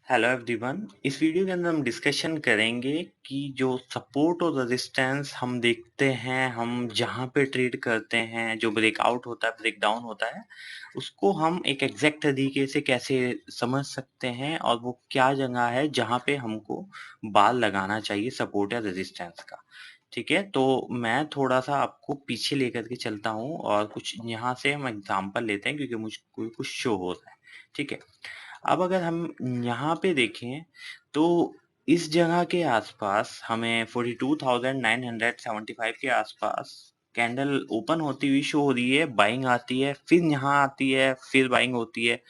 Hello everyone. इस video के अंदर हम डिस्कशन करेंगे कि जो सपोर्ट और रेजिस्टेंस हम देखते हैं, हम जहाँ पे ट्रेड करते हैं, जो ब्रेकआउट होता है, ब्रेकडाउन होता है, उसको हम एक एग्जैक्ट तरीके से कैसे समझ सकते हैं और वो क्या जगह है जहाँ पे हमको बाल लगाना चाहिए सपोर्ट या रेजिस्टेंस का। ठीक है, तो मैं थोड़ा सा आपको पीछे लेकर के चलता हूँ और कुछ यहाँ से हम एग्जाम्पल लेते हैं क्योंकि मुझको कुछ शो हो रहा है। ठीक है, अब अगर हम यहाँ पे देखें तो इस जगह के आसपास हमें 42,975 के आसपास कैंडल ओपन होती हुई शो हो रही है, बाइंग आती है, फिर यहाँ आती है, फिर बाइंग होती है,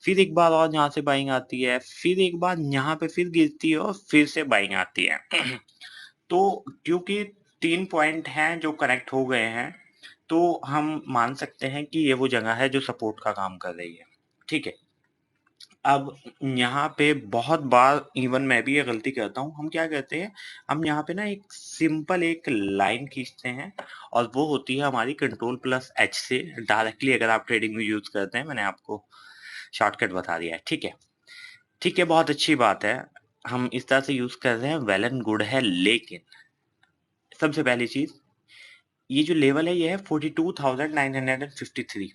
फिर एक बार और यहाँ से बाइंग आती है, फिर एक बार यहाँ पे फिर गिरती है और फिर से बाइंग आती है। तो क्योंकि 3 पॉइंट हैं जो कनेक्ट हो गए हैं, तो हम मान सकते हैं कि ये वो जगह है जो सपोर्ट का काम कर रही है। ठीक है, अब यहाँ पे बहुत बार इवन मैं भी ये गलती करता हूँ। हम क्या करते हैं, हम यहाँ पे ना एक सिंपल एक लाइन खींचते हैं और वो होती है हमारी कंट्रोल प्लस एच से डायरेक्टली। अगर आप ट्रेडिंग में यूज करते हैं, मैंने आपको शॉर्टकट बता दिया है। ठीक है, ठीक है, बहुत अच्छी बात है, हम इस तरह से यूज कर रहे हैं, वेल एंड गुड है। लेकिन सबसे पहली चीज, ये जो लेवल है ये है 42,953।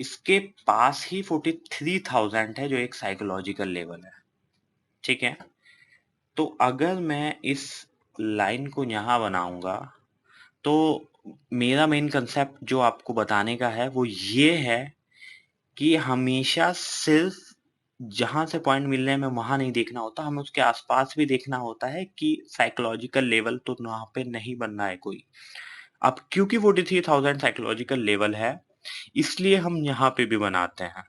इसके पास ही 43,000 है जो एक साइकोलॉजिकल लेवल है। ठीक है, तो अगर मैं इस लाइन को यहाँ बनाऊंगा तो मेरा मेन कंसेप्ट जो आपको बताने का है वो ये है कि हमेशा सिर्फ जहां से पॉइंट मिल रहे हैं हमें वहां नहीं देखना होता, हमें उसके आसपास भी देखना होता है कि साइकोलॉजिकल लेवल तो वहां पे नहीं बन रहा है कोई। अब क्योंकि 43,000 साइकोलॉजिकल लेवल है, इसलिए हम यहाँ पे भी बनाते हैं,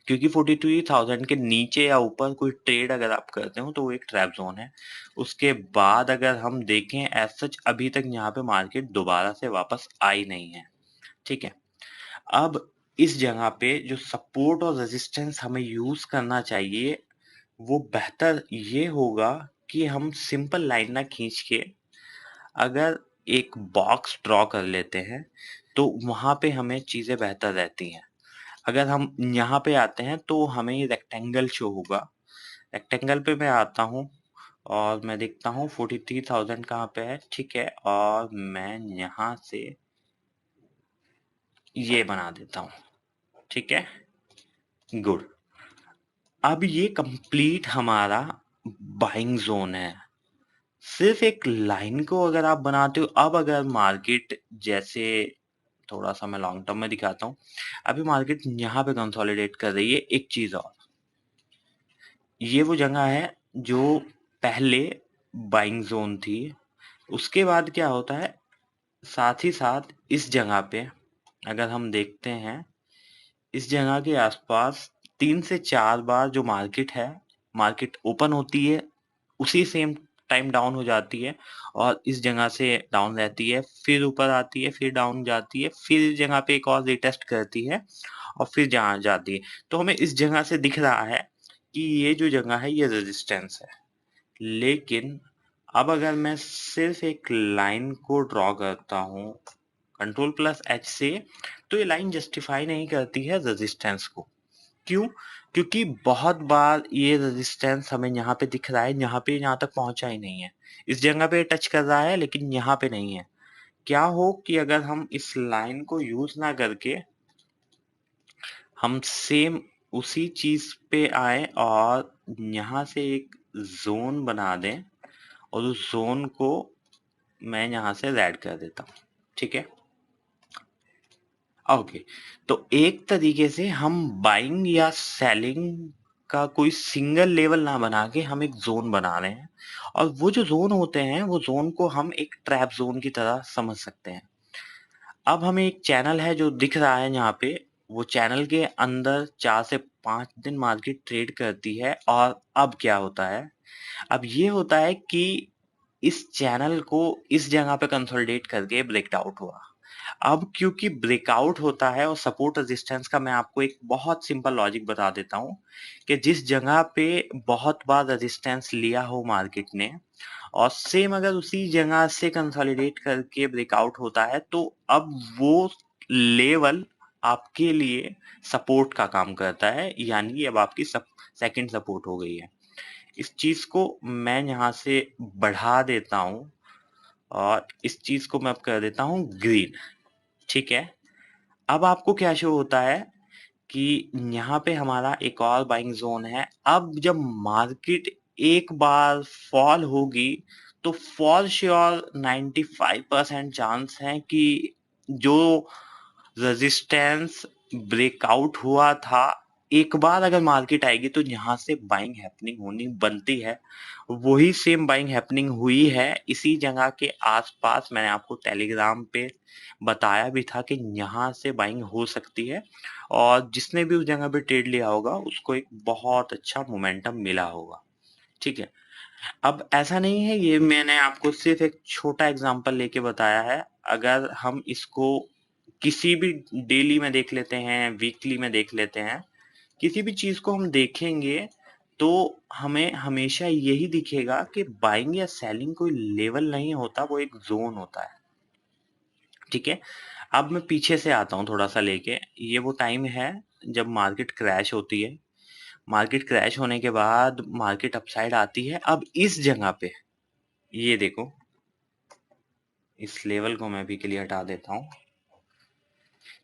क्योंकि 42,000 के नीचे या ऊपर कोई ट्रेड अगर आप करते हो तो वो एक ट्रैप जोन है। उसके बाद अगर हम देखें एज सच, अभी तक यहाँ पे मार्केट दोबारा से वापस आई नहीं है। ठीक है, अब इस जगह पे जो सपोर्ट और रेजिस्टेंस हमें यूज करना चाहिए वो बेहतर ये होगा कि हम सिंपल लाइन ना खींच के अगर एक बॉक्स ड्रॉ कर लेते हैं तो वहां पे हमें चीजें बेहतर रहती हैं। अगर हम यहाँ पे आते हैं तो हमें ये रेक्टेंगल शो होगा। रेक्टेंगल पे मैं आता हूँ और मैं देखता हूँ 43,000 कहाँ पे है। ठीक है, और मैं यहाँ से ये बना देता हूँ। ठीक है, गुड। अब ये कंप्लीट हमारा बाइंग जोन है। सिर्फ एक लाइन को अगर आप बनाते हो, अब अगर मार्केट जैसे, थोड़ा सा मैं लॉन्ग टर्म में दिखाता हूँ, अभी मार्केट यहाँ पे कंसोलिडेट कर रही है। एक चीज और, ये वो जगह है जो पहले बाइंग जोन थी। उसके बाद क्या होता है, साथ ही साथ इस जगह पे अगर हम देखते हैं, इस जगह के आसपास 3 से 4 बार जो मार्केट है, मार्केट ओपन होती है, उसी सेम टाइम डाउन हो जाती है और इस जगह से डाउन रहती है, फिर ऊपर आती है, फिर डाउन जाती है, फिर इस जगह पे एक और रिटेस्ट करती है और फिर जहाँ जाती है। तो हमें इस जगह से दिख रहा है कि ये जो जगह है ये रेजिस्टेंस है। लेकिन अब अगर मैं सिर्फ एक लाइन को ड्रॉ करता हूँ कंट्रोल प्लस एच से, तो ये लाइन जस्टिफाई नहीं करती है रेजिस्टेंस को। क्यों? क्योंकि बहुत बार ये रेजिस्टेंस हमें यहाँ पे दिख रहा है, यहाँ पे यहाँ तक पहुंचा ही नहीं है। इस जगह पे टच कर रहा है लेकिन यहाँ पे नहीं है। क्या हो कि अगर हम इस लाइन को यूज ना करके हम सेम उसी चीज पे आए और यहाँ से एक जोन बना दें और उस जोन को मैं यहाँ से रेड कर देता हूँ। ठीक है, ओके। तो एक तरीके से हम बाइंग या सेलिंग का कोई सिंगल लेवल ना बना के हम एक जोन बना रहे हैं, और वो जो जोन होते हैं वो जोन को हम एक ट्रैप जोन की तरह समझ सकते हैं। अब हमें एक चैनल है जो दिख रहा है यहाँ पे, वो चैनल के अंदर 4 से 5 दिन मार्केट ट्रेड करती है। और अब क्या होता है, अब ये होता है कि इस चैनल को इस जगह पे कंसोलिडेट करके ब्रेकआउट हुआ। अब क्योंकि ब्रेकआउट होता है, और सपोर्ट रेजिस्टेंस का मैं आपको एक बहुत सिंपल लॉजिक बता देता हूँ कि जिस जगह पे बहुत बार रेजिस्टेंस लिया हो मार्केट ने और सेम अगर उसी जगह से कंसोलिडेट करके ब्रेकआउट होता है, तो अब वो लेवल आपके लिए सपोर्ट का काम करता है, यानी अब आपकी सेकंड सपोर्ट हो गई है। इस चीज को मैं यहाँ से बढ़ा देता हूँ और इस चीज को मैं अब कर देता हूँ ग्रीन। ठीक है, अब आपको क्या शो होता है कि यहाँ पे हमारा एक और बाइंग जोन है। अब जब मार्केट एक बार फॉल होगी तो फॉर श्योर 95% चांस है कि जो रेजिस्टेंस ब्रेकआउट हुआ था, एक बार अगर मार्केट आएगी तो यहाँ से बाइंग हैपनिंग होनी बनती है। वही सेम बाइंग हैपनिंग हुई है इसी जगह के आसपास। मैंने आपको टेलीग्राम पे बताया भी था कि यहाँ से बाइंग हो सकती है, और जिसने भी उस जगह पे ट्रेड लिया होगा उसको एक बहुत अच्छा मोमेंटम मिला होगा। ठीक है, अब ऐसा नहीं है, ये मैंने आपको सिर्फ एक छोटा एग्जांपल लेके बताया है। अगर हम इसको किसी भी डेली में देख लेते हैं, वीकली में देख लेते हैं, किसी भी चीज को हम देखेंगे तो हमें हमेशा यही दिखेगा कि बाइंग या सेलिंग कोई लेवल नहीं होता, वो एक जोन होता है। ठीक है, अब मैं पीछे से आता हूँ थोड़ा सा लेके। ये वो टाइम है जब मार्केट क्रैश होती है। मार्केट क्रैश होने के बाद मार्केट अपसाइड आती है। अब इस जगह पे ये देखो, इस लेवल को मैं भी के लिए हटा देता हूँ।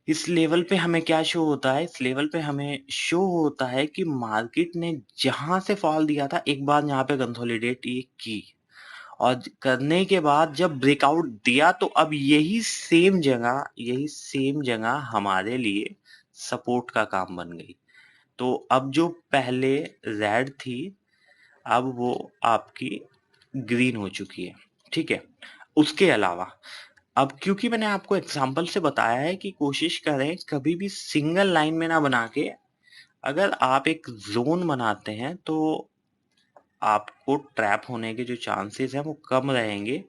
इस लेवल पे हमें क्या शो होता है, इस लेवल पे हमें शो होता है कि मार्केट ने जहां से फॉल दिया था एक बार यहाँ पे कंसोलिडेट ये की, और करने के बाद जब ब्रेकआउट दिया तो अब यही सेम जगह हमारे लिए सपोर्ट का काम बन गई। तो अब जो पहले रेड थी अब वो आपकी ग्रीन हो चुकी है। ठीक है, उसके अलावा अब क्योंकि मैंने आपको एग्जाम्पल से बताया है कि कोशिश करें कभी भी सिंगल लाइन में ना बना के, अगर आप एक जोन बनाते हैं तो आपको ट्रैप होने के जो चांसेस हैं वो कम रहेंगे।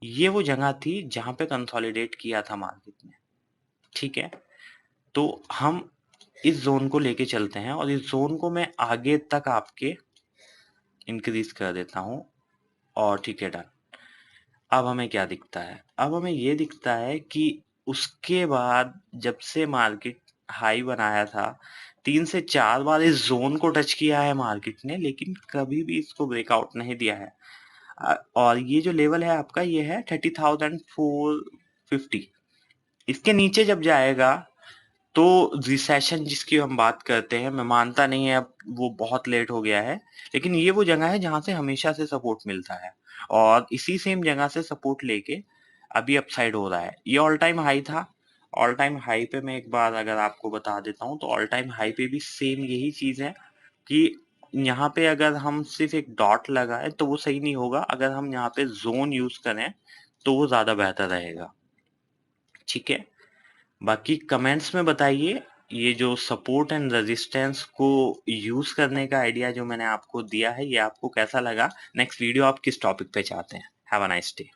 ये वो जगह थी जहां पे कंसोलिडेट किया था मार्केट ने। ठीक है, तो हम इस जोन को लेके चलते हैं और इस जोन को मैं आगे तक आपके इंक्रीज कर देता हूं। और ठीक है, डन। अब हमें क्या दिखता है, अब हमें ये दिखता है कि उसके बाद जब से मार्केट हाई बनाया था 3 से 4 बार इस जोन को टच किया है मार्केट ने, लेकिन कभी भी इसको ब्रेकआउट नहीं दिया है। और ये जो लेवल है आपका ये है 30,450। इसके नीचे जब जाएगा तो रिसेशन जिसकी हम बात करते हैं, मैं मानता नहीं है अब वो बहुत लेट हो गया है, लेकिन ये वो जगह है जहां से हमेशा से सपोर्ट मिलता है, और इसी सेम जगह से सपोर्ट लेके अभी अपसाइड हो रहा है। ये ऑल टाइम हाई था। ऑल टाइम हाई पे मैं एक बार अगर आपको बता देता हूँ तो ऑल टाइम हाई पे भी सेम यही चीज है कि यहाँ पे अगर हम सिर्फ एक डॉट लगाए तो वो सही नहीं होगा, अगर हम यहाँ पे जोन यूज करें तो वो ज्यादा बेहतर रहेगा। ठीक है, बाकी कमेंट्स में बताइए ये जो सपोर्ट एंड रेजिस्टेंस को यूज करने का आइडिया जो मैंने आपको दिया है ये आपको कैसा लगा। नेक्स्ट वीडियो आप किस टॉपिक पे चाहते हैं। Have a nice day.